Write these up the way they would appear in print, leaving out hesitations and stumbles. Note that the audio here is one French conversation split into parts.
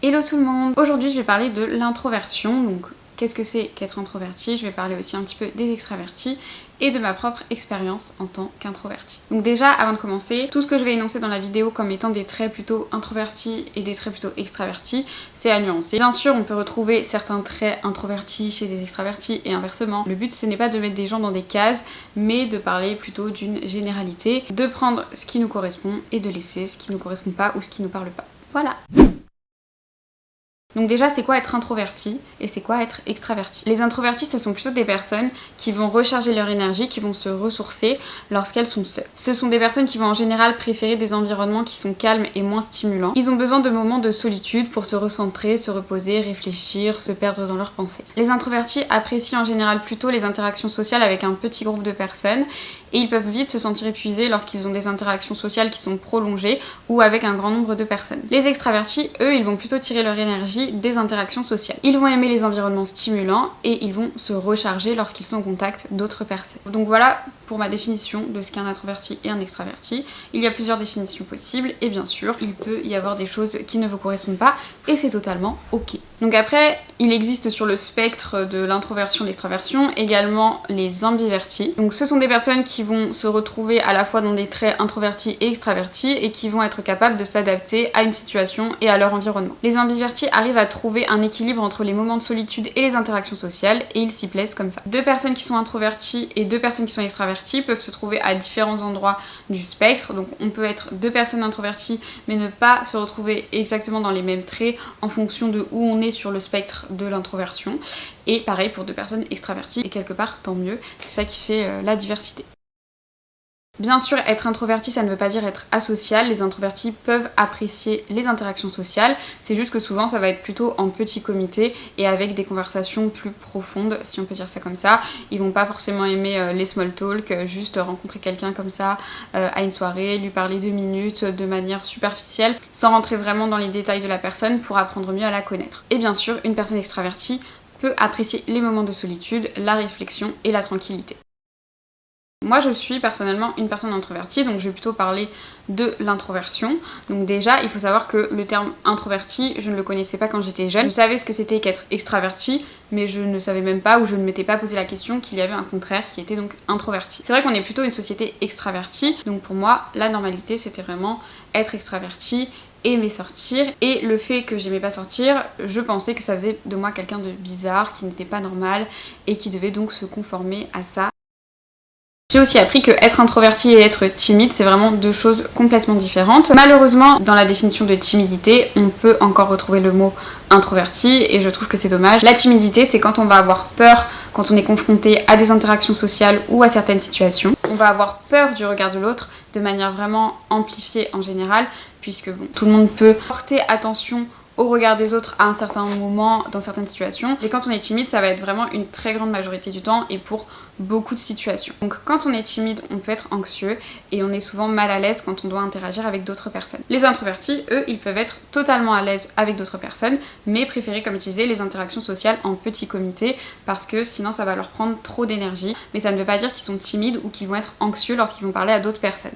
Hello tout le monde! Aujourd'hui je vais parler de l'introversion, donc qu'est-ce que c'est qu'être introverti? Je vais parler aussi un petit peu des extravertis et de ma propre expérience en tant qu'introverti. Donc déjà, avant de commencer, tout ce que je vais énoncer dans la vidéo comme étant des traits plutôt introvertis et des traits plutôt extravertis, c'est à nuancer. Bien sûr, on peut retrouver certains traits introvertis chez des extravertis et inversement. Le but, ce n'est pas de mettre des gens dans des cases, mais de parler plutôt d'une généralité, de prendre ce qui nous correspond et de laisser ce qui nous correspond pas ou ce qui nous parle pas. Voilà! Donc déjà, c'est quoi être introverti et c'est quoi être extraverti? Les introvertis, ce sont plutôt des personnes qui vont recharger leur énergie, qui vont se ressourcer lorsqu'elles sont seules. Ce sont des personnes qui vont en général préférer des environnements qui sont calmes et moins stimulants. Ils ont besoin de moments de solitude pour se recentrer, se reposer, réfléchir, se perdre dans leurs pensées. Les introvertis apprécient en général plutôt les interactions sociales avec un petit groupe de personnes et ils peuvent vite se sentir épuisés lorsqu'ils ont des interactions sociales qui sont prolongées ou avec un grand nombre de personnes. Les extravertis, eux, ils vont plutôt tirer leur énergie des interactions sociales. Ils vont aimer les environnements stimulants et ils vont se recharger lorsqu'ils sont en contact d'autres personnes. Donc voilà pour ma définition de ce qu'est un introverti et un extraverti. Il y a plusieurs définitions possibles et bien sûr, il peut y avoir des choses qui ne vous correspondent pas et c'est totalement ok. Donc après, il existe sur le spectre de l'introversion et de l'extraversion également les ambivertis. Donc ce sont des personnes qui vont se retrouver à la fois dans des traits introvertis et extravertis et qui vont être capables de s'adapter à une situation et à leur environnement. Les ambivertis arrivent à trouver un équilibre entre les moments de solitude et les interactions sociales et ils s'y plaisent comme ça. Deux personnes qui sont introverties et deux personnes qui sont extraverties peuvent se trouver à différents endroits du spectre. Donc on peut être deux personnes introverties mais ne pas se retrouver exactement dans les mêmes traits en fonction de où on est sur le spectre de l'introversion. Et pareil pour deux personnes extraverties et quelque part tant mieux, c'est ça qui fait la diversité. Bien sûr, être introverti, ça ne veut pas dire être asocial. Les introvertis peuvent apprécier les interactions sociales. C'est juste que souvent, ça va être plutôt en petit comité et avec des conversations plus profondes, si on peut dire ça comme ça. Ils vont pas forcément aimer les small talk, juste rencontrer quelqu'un comme ça à une soirée, lui parler 2 minutes de manière superficielle, sans rentrer vraiment dans les détails de la personne pour apprendre mieux à la connaître. Et bien sûr, une personne extravertie peut apprécier les moments de solitude, la réflexion et la tranquillité. Moi je suis personnellement une personne introvertie, donc je vais plutôt parler de l'introversion. Donc déjà il faut savoir que le terme introverti, je ne le connaissais pas quand j'étais jeune. Je savais ce que c'était qu'être extraverti, mais je ne savais même pas ou je ne m'étais pas posé la question qu'il y avait un contraire qui était donc introverti. C'est vrai qu'on est plutôt une société extravertie, donc pour moi la normalité c'était vraiment être extraverti, aimer sortir, et le fait que j'aimais pas sortir, je pensais que ça faisait de moi quelqu'un de bizarre, qui n'était pas normal et qui devait donc se conformer à ça. J'ai aussi appris que être introverti et être timide, c'est vraiment deux choses complètement différentes. Malheureusement, dans la définition de timidité, on peut encore retrouver le mot introverti et je trouve que c'est dommage. La timidité, c'est quand on va avoir peur, quand on est confronté à des interactions sociales ou à certaines situations. On va avoir peur du regard de l'autre de manière vraiment amplifiée en général, puisque bon, tout le monde peut porter attention au regard des autres à un certain moment, dans certaines situations. Et quand on est timide, ça va être vraiment une très grande majorité du temps et pour beaucoup de situations. Donc quand on est timide, on peut être anxieux et on est souvent mal à l'aise quand on doit interagir avec d'autres personnes. Les introvertis, eux, ils peuvent être totalement à l'aise avec d'autres personnes, mais préférer, comme je disais, les interactions sociales en petit comité parce que sinon ça va leur prendre trop d'énergie. Mais ça ne veut pas dire qu'ils sont timides ou qu'ils vont être anxieux lorsqu'ils vont parler à d'autres personnes.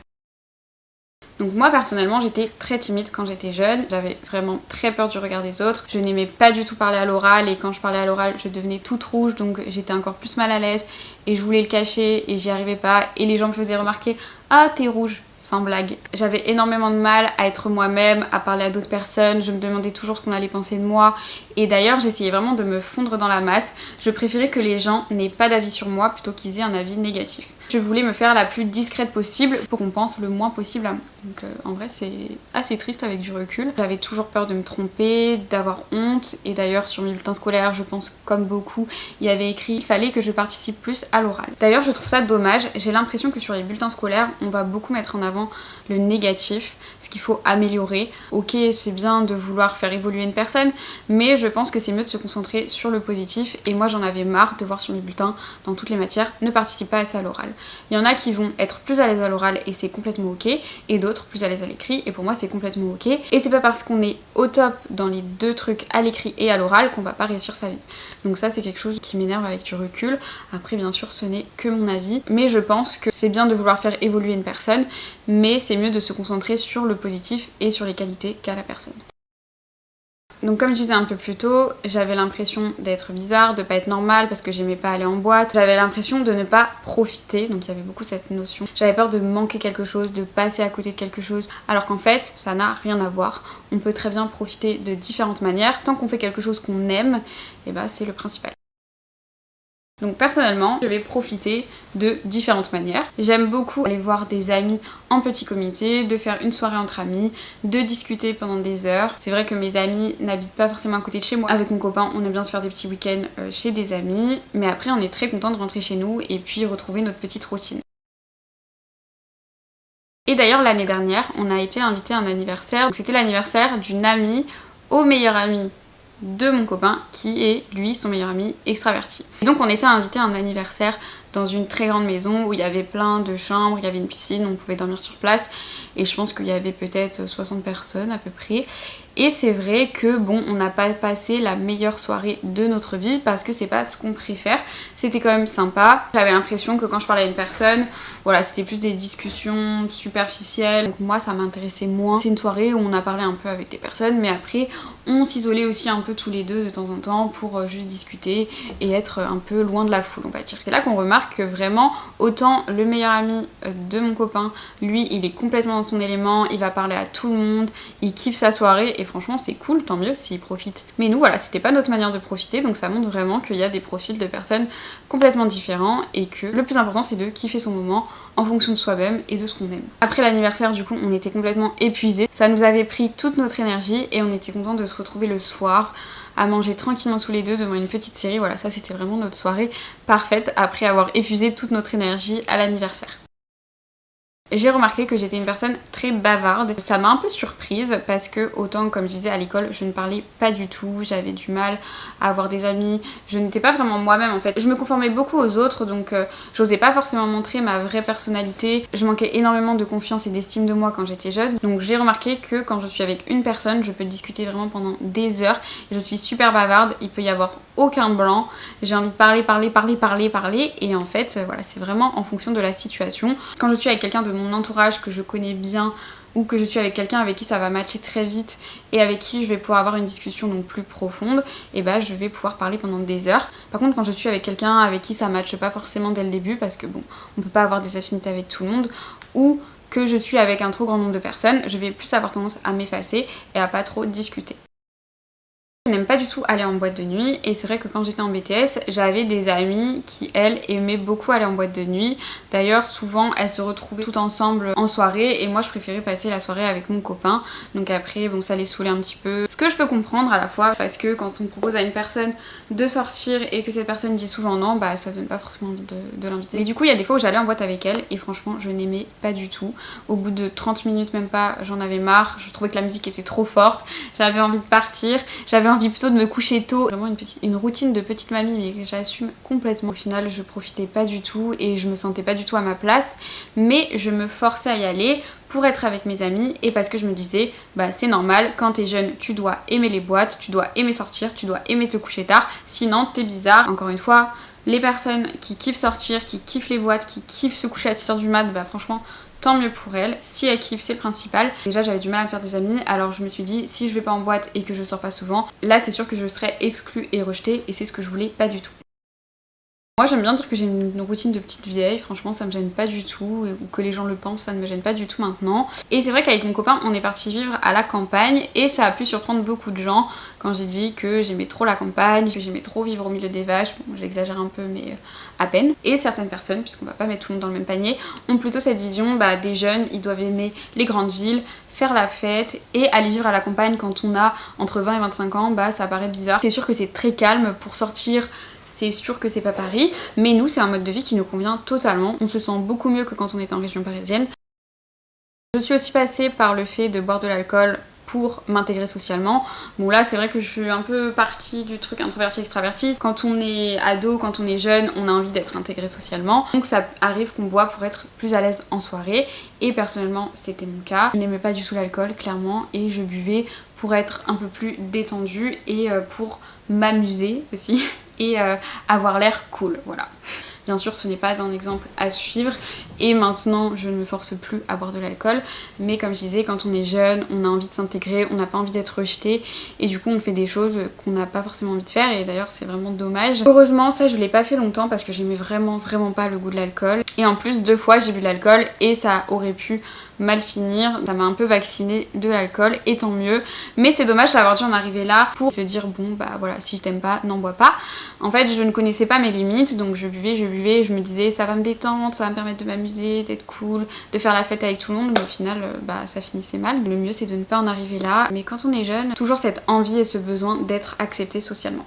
Donc moi personnellement j'étais très timide quand j'étais jeune, j'avais vraiment très peur du regard des autres, je n'aimais pas du tout parler à l'oral et quand je parlais à l'oral je devenais toute rouge donc j'étais encore plus mal à l'aise et je voulais le cacher et j'y arrivais pas et les gens me faisaient remarquer « Ah t'es rouge !» sans blague. J'avais énormément de mal à être moi-même, à parler à d'autres personnes, je me demandais toujours ce qu'on allait penser de moi et d'ailleurs j'essayais vraiment de me fondre dans la masse, je préférais que les gens n'aient pas d'avis sur moi plutôt qu'ils aient un avis négatif. Je voulais me faire la plus discrète possible pour qu'on pense le moins possible à moi. Donc en vrai c'est assez triste avec du recul. J'avais toujours peur de me tromper, d'avoir honte et d'ailleurs sur mes bulletins scolaires je pense comme beaucoup il y avait écrit qu'il fallait que je participe plus à l'oral. D'ailleurs je trouve ça dommage, j'ai l'impression que sur les bulletins scolaires on va beaucoup mettre en avant le négatif, ce qu'il faut améliorer. Ok c'est bien de vouloir faire évoluer une personne mais je pense que c'est mieux de se concentrer sur le positif et moi j'en avais marre de voir sur mes bulletins dans toutes les matières ne participe pas assez à l'oral. Il y en a qui vont être plus à l'aise à l'oral et c'est complètement ok et d'autres plus à l'aise à l'écrit et pour moi c'est complètement ok et c'est pas parce qu'on est au top dans les deux trucs à l'écrit et à l'oral qu'on va pas réussir sa vie. Donc ça c'est quelque chose qui m'énerve avec du recul. Après bien sûr ce n'est que mon avis mais je pense que c'est bien de vouloir faire évoluer une personne mais c'est mieux de se concentrer sur le positif et sur les qualités qu'a la personne. Donc comme je disais un peu plus tôt, j'avais l'impression d'être bizarre, de pas être normale parce que j'aimais pas aller en boîte. J'avais l'impression de ne pas profiter, donc il y avait beaucoup cette notion. J'avais peur de manquer quelque chose, de passer à côté de quelque chose, alors qu'en fait ça n'a rien à voir. On peut très bien profiter de différentes manières. Tant qu'on fait quelque chose qu'on aime, et bah c'est le principal. Donc personnellement, je vais profiter de différentes manières. J'aime beaucoup aller voir des amis en petit comité, de faire une soirée entre amis, de discuter pendant des heures. C'est vrai que mes amis n'habitent pas forcément à côté de chez moi. Avec mon copain, on aime bien se faire des petits week-ends chez des amis, mais après on est très content de rentrer chez nous et puis retrouver notre petite routine. Et d'ailleurs l'année dernière, on a été invité à un anniversaire. C'était l'anniversaire d'une amie au meilleur ami de mon copain qui est lui son meilleur ami extraverti. Et donc on était invité à un anniversaire dans une très grande maison où il y avait plein de chambres, il y avait une piscine, on pouvait dormir sur place et je pense qu'il y avait peut-être 60 personnes à peu près. Et c'est vrai que bon, on n'a pas passé la meilleure soirée de notre vie parce que c'est pas ce qu'on préfère. C'était quand même sympa. J'avais l'impression que quand je parlais à une personne, voilà, c'était plus des discussions superficielles. Donc moi, ça m'intéressait moins. C'est une soirée où on a parlé un peu avec des personnes, mais après, on s'isolait aussi un peu tous les deux de temps en temps pour juste discuter et être un peu loin de la foule, on va dire. C'est là qu'on remarque que vraiment, autant le meilleur ami de mon copain, lui, il est complètement dans son élément, il va parler à tout le monde, il kiffe sa soirée et franchement, c'est cool, tant mieux s'il profite. Mais nous, voilà, c'était pas notre manière de profiter, donc ça montre vraiment qu'il y a des profils de personnes complètement différents et que le plus important, c'est de kiffer son moment en fonction de soi-même et de ce qu'on aime. Après l'anniversaire, du coup, on était complètement épuisés. Ça nous avait pris toute notre énergie et on était contents de se retrouver le soir à manger tranquillement tous les deux devant une petite série. Voilà, ça c'était vraiment notre soirée parfaite après avoir épuisé toute notre énergie à l'anniversaire. J'ai remarqué que j'étais une personne très bavarde. Ça m'a un peu surprise parce que autant comme je disais à l'école, je ne parlais pas du tout, j'avais du mal à avoir des amis, je n'étais pas vraiment moi-même en fait. Je me conformais beaucoup aux autres donc j'osais pas forcément montrer ma vraie personnalité. Je manquais énormément de confiance et d'estime de moi quand j'étais jeune. Donc j'ai remarqué que quand je suis avec une personne, je peux discuter vraiment pendant des heures. Je suis super bavarde, il peut y avoir aucun blanc. J'ai envie de parler et en fait voilà, c'est vraiment en fonction de la situation. Quand je suis avec quelqu'un de mon entourage que je connais bien ou que je suis avec quelqu'un avec qui ça va matcher très vite et avec qui je vais pouvoir avoir une discussion donc plus profonde, et bah je vais pouvoir parler pendant des heures. Par contre quand je suis avec quelqu'un avec qui ça matche pas forcément dès le début parce que bon, on peut pas avoir des affinités avec tout le monde, ou que je suis avec un trop grand nombre de personnes, je vais plus avoir tendance à m'effacer et à pas trop discuter. Je n'aime pas du tout aller en boîte de nuit et c'est vrai que quand j'étais en BTS, j'avais des amies qui, elles, aimaient beaucoup aller en boîte de nuit. D'ailleurs, souvent, elles se retrouvaient toutes ensemble en soirée et moi, je préférais passer la soirée avec mon copain. Donc après, bon, ça les saoulait un petit peu. Ce que je peux comprendre à la fois parce que quand on propose à une personne de sortir et que cette personne dit souvent non, bah ça donne pas forcément envie de l'inviter. Mais du coup, il y a des fois où j'allais en boîte avec elle et franchement, je n'aimais pas du tout. Au bout de 30 minutes, même pas, j'en avais marre. Je trouvais que la musique était trop forte. J'avais envie de partir. J'avais envie plutôt de me coucher tôt. Vraiment une routine de petite mamie mais que j'assume complètement. Au final je profitais pas du tout et je me sentais pas du tout à ma place, mais je me forçais à y aller pour être avec mes amis et parce que je me disais bah c'est normal, quand t'es jeune tu dois aimer les boîtes, tu dois aimer sortir, tu dois aimer te coucher tard, sinon t'es bizarre. Encore une fois, les personnes qui kiffent sortir, qui kiffent les boîtes, qui kiffent se coucher à 6h du mat, bah franchement tant mieux pour elle, si elle kiffe c'est le principal. Déjà j'avais du mal à me faire des amis, alors je me suis dit si je vais pas en boîte et que je sors pas souvent, là c'est sûr que je serais exclue et rejetée et c'est ce que je voulais pas du tout. Moi j'aime bien dire que j'ai une routine de petite vieille, franchement ça me gêne pas du tout, ou que les gens le pensent, ça ne me gêne pas du tout maintenant. Et c'est vrai qu'avec mon copain on est parti vivre à la campagne et ça a pu surprendre beaucoup de gens quand j'ai dit que j'aimais trop la campagne, que j'aimais trop vivre au milieu des vaches, bon j'exagère un peu mais à peine. Et certaines personnes, puisqu'on va pas mettre tout le monde dans le même panier, ont plutôt cette vision bah, des jeunes, ils doivent aimer les grandes villes, faire la fête et aller vivre à la campagne quand on a entre 20 et 25 ans, bah ça paraît bizarre. C'est sûr que c'est très calme pour sortir. C'est sûr que c'est pas Paris, mais nous c'est un mode de vie qui nous convient totalement. On se sent beaucoup mieux que quand on était en région parisienne. Je suis aussi passée par le fait de boire de l'alcool pour m'intégrer socialement. Bon là c'est vrai que je suis un peu partie du truc introverti extraverti. Quand on est ado, quand on est jeune, on a envie d'être intégré socialement. Donc ça arrive qu'on boit pour être plus à l'aise en soirée. Et personnellement c'était mon cas. Je n'aimais pas du tout l'alcool clairement et je buvais pour être un peu plus détendue et pour m'amuser aussi et avoir l'air cool, voilà. Bien sûr, ce n'est pas un exemple à suivre et maintenant je ne me force plus à boire de l'alcool, mais comme je disais, quand on est jeune, on a envie de s'intégrer, on n'a pas envie d'être rejeté et du coup on fait des choses qu'on n'a pas forcément envie de faire et d'ailleurs c'est vraiment dommage. Heureusement ça je l'ai pas fait longtemps parce que j'aimais vraiment pas le goût de l'alcool et en plus 2 fois j'ai bu de l'alcool et ça aurait pu mal finir, ça m'a un peu vaccinée de l'alcool et tant mieux, mais c'est dommage d'avoir dû en arriver là pour se dire bon bah voilà, si je t'aime pas, n'en bois pas. En fait je ne connaissais pas mes limites donc je buvais, je me disais ça va me détendre, ça va me permettre de m'amuser, d'être cool, de faire la fête avec tout le monde, mais au final bah ça finissait mal. Le mieux c'est de ne pas en arriver là, mais quand on est jeune, toujours cette envie et ce besoin d'être accepté socialement.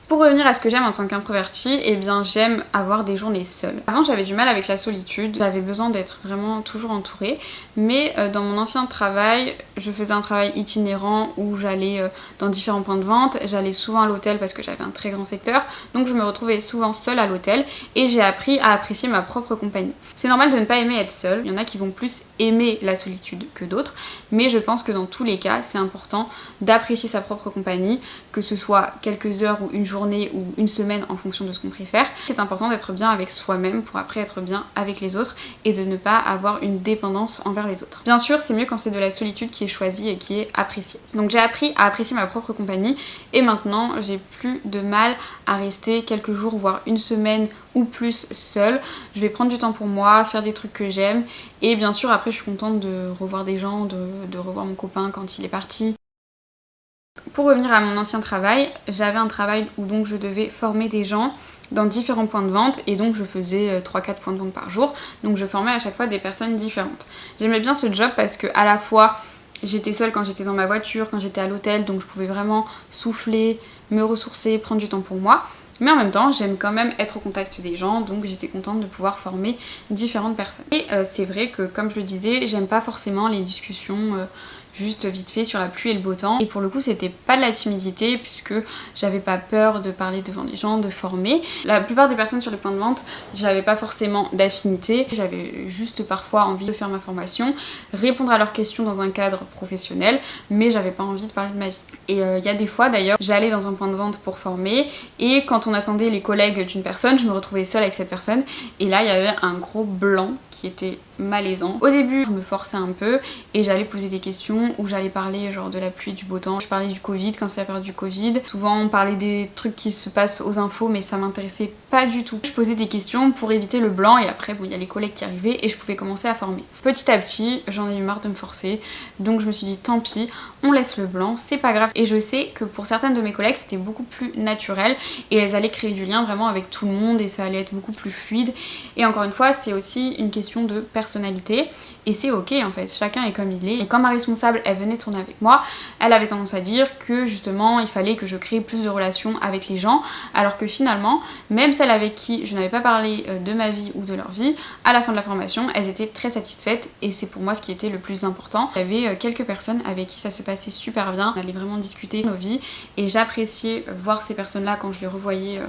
Pour revenir à ce que j'aime en tant qu'introvertie, eh bien j'aime avoir des journées seules. Avant j'avais du mal avec la solitude, j'avais besoin d'être vraiment toujours entourée, mais dans mon ancien travail, je faisais un travail itinérant où j'allais dans différents points de vente, j'allais souvent à l'hôtel parce que j'avais un très grand secteur, donc je me retrouvais souvent seule à l'hôtel et j'ai appris à apprécier ma propre compagnie. C'est normal de ne pas aimer être seule, il y en a qui vont plus aimer la solitude que d'autres, mais je pense que dans tous les cas, c'est important d'apprécier sa propre compagnie, que ce soit quelques heures ou une journée ou une semaine en fonction de ce qu'on préfère. C'est important d'être bien avec soi-même pour après être bien avec les autres et de ne pas avoir une dépendance envers les autres. Bien sûr, c'est mieux quand c'est de la solitude qui est choisie et qui est appréciée. Donc j'ai appris à apprécier ma propre compagnie et maintenant j'ai plus de mal à rester quelques jours voire une semaine ou plus seule. Je vais prendre du temps pour moi, faire des trucs que j'aime et bien sûr après je suis contente de revoir des gens, de revoir mon copain quand il est parti. Pour revenir à mon ancien travail, j'avais un travail où donc je devais former des gens dans différents points de vente et donc je faisais 3-4 points de vente par jour, donc je formais à chaque fois des personnes différentes. J'aimais bien ce job parce que à la fois j'étais seule quand j'étais dans ma voiture, quand j'étais à l'hôtel, donc je pouvais vraiment souffler, me ressourcer, prendre du temps pour moi. Mais en même temps, j'aime quand même être au contact des gens, donc j'étais contente de pouvoir former différentes personnes. Et c'est vrai que, comme je le disais, j'aime pas forcément les discussions juste vite fait sur la pluie et le beau temps. Et pour le coup, c'était pas de la timidité puisque j'avais pas peur de parler devant les gens, de former. La plupart des personnes sur les points de vente, j'avais pas forcément d'affinité. J'avais juste parfois envie de faire ma formation, répondre à leurs questions dans un cadre professionnel, mais j'avais pas envie de parler de ma vie. Et il y a des fois d'ailleurs, j'allais dans un point de vente pour former et quand on attendait les collègues d'une personne, je me retrouvais seule avec cette personne et là il y avait un gros blanc qui était malaisant. Au début, je me forçais un peu et j'allais poser des questions où j'allais parler genre de la pluie, du beau temps. Je parlais du Covid quand c'est la période du Covid. Souvent, on parlait des trucs qui se passent aux infos, mais ça m'intéressait pas du tout. Je posais des questions pour éviter le blanc et après, bon, il y a les collègues qui arrivaient et je pouvais commencer à former. Petit à petit, j'en ai eu marre de me forcer, donc je me suis dit tant pis, on laisse le blanc, c'est pas grave. Et je sais que pour certaines de mes collègues, c'était beaucoup plus naturel et elles allaient créer du lien vraiment avec tout le monde et ça allait être beaucoup plus fluide. Et encore une fois, c'est aussi une question de personnalité et c'est ok en fait, chacun est comme il est. Et quand ma responsable elle venait tourner avec moi, elle avait tendance à dire que justement il fallait que je crée plus de relations avec les gens alors que finalement, même celles avec qui je n'avais pas parlé de ma vie ou de leur vie, à la fin de la formation, elles étaient très satisfaites et c'est pour moi ce qui était le plus important. Il y avait quelques personnes avec qui ça se passait super bien, on allait vraiment discuter de nos vies et j'appréciais voir ces personnes là quand je les revoyais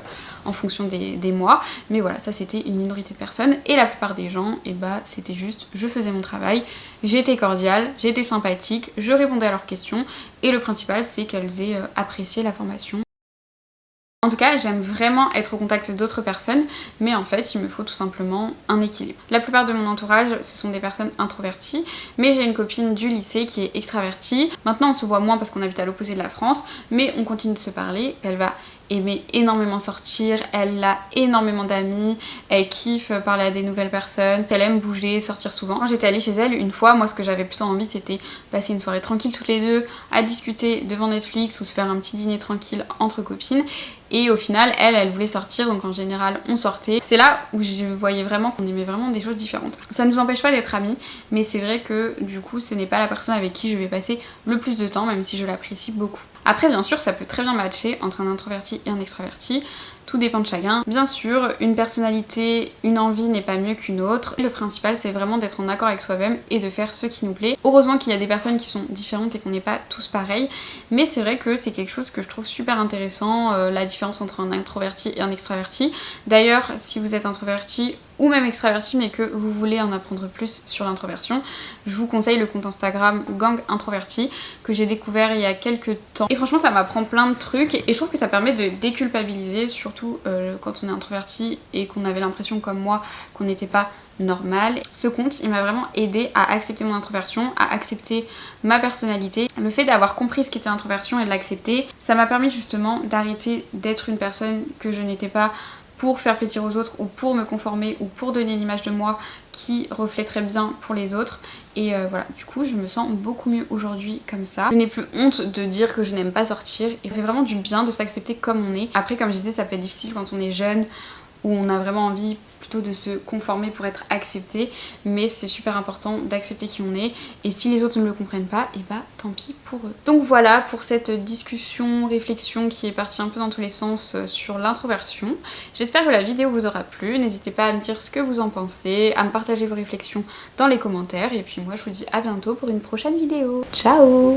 en fonction des mois, mais voilà, ça c'était une minorité de personnes et la plupart des gens, et bah c'était juste, je faisais mon travail, j'étais cordiale, j'étais sympathique, je répondais à leurs questions et le principal c'est qu'elles aient apprécié la formation. En tout cas, j'aime vraiment être au contact d'autres personnes, mais en fait, il me faut tout simplement un équilibre. La plupart de mon entourage, ce sont des personnes introverties, mais j'ai une copine du lycée qui est extravertie. Maintenant, on se voit moins parce qu'on habite à l'opposé de la France, mais on continue de se parler. Elle va aimer énormément sortir, elle a énormément d'amis, elle kiffe parler à des nouvelles personnes, elle aime bouger, sortir souvent. Quand j'étais allée chez elle une fois, moi ce que j'avais plutôt envie c'était passer une soirée tranquille toutes les deux, à discuter devant Netflix ou se faire un petit dîner tranquille entre copines. Et au final, elle voulait sortir, donc en général, on sortait. C'est là où je voyais vraiment qu'on aimait vraiment des choses différentes. Ça ne nous empêche pas d'être amis, mais c'est vrai que du coup, ce n'est pas la personne avec qui je vais passer le plus de temps, même si je l'apprécie beaucoup. Après, bien sûr, ça peut très bien matcher entre un introverti et un extraverti. Tout dépend de chacun. Bien sûr, une personnalité, une envie n'est pas mieux qu'une autre. Le principal, c'est vraiment d'être en accord avec soi-même et de faire ce qui nous plaît. Heureusement qu'il y a des personnes qui sont différentes et qu'on n'est pas tous pareils, mais c'est vrai que c'est quelque chose que je trouve super intéressant, la différence entre un introverti et un extraverti. D'ailleurs, si vous êtes introverti ou même extraverti mais que vous voulez en apprendre plus sur l'introversion, je vous conseille le compte Instagram Gang Introverti que j'ai découvert il y a quelques temps et franchement ça m'apprend plein de trucs et je trouve que ça permet de déculpabiliser sur surtout quand on est introverti et qu'on avait l'impression comme moi qu'on n'était pas normal. Ce compte il m'a vraiment aidé à accepter mon introversion, à accepter ma personnalité. Le fait d'avoir compris ce qu'était l'introversion et de l'accepter, ça m'a permis justement d'arrêter d'être une personne que je n'étais pas pour faire plaisir aux autres ou pour me conformer ou pour donner une image de moi qui reflèterait bien pour les autres. Et voilà, du coup je me sens beaucoup mieux aujourd'hui comme ça. Je n'ai plus honte de dire que je n'aime pas sortir et ça fait vraiment du bien de s'accepter comme on est. Après comme je disais, ça peut être difficile quand on est jeune, où on a vraiment envie plutôt de se conformer pour être accepté, mais c'est super important d'accepter qui on est, et si les autres ne le comprennent pas, et bah tant pis pour eux. Donc voilà pour cette discussion, réflexion qui est partie un peu dans tous les sens sur l'introversion. J'espère que la vidéo vous aura plu, n'hésitez pas à me dire ce que vous en pensez, à me partager vos réflexions dans les commentaires, et puis moi je vous dis à bientôt pour une prochaine vidéo. Ciao!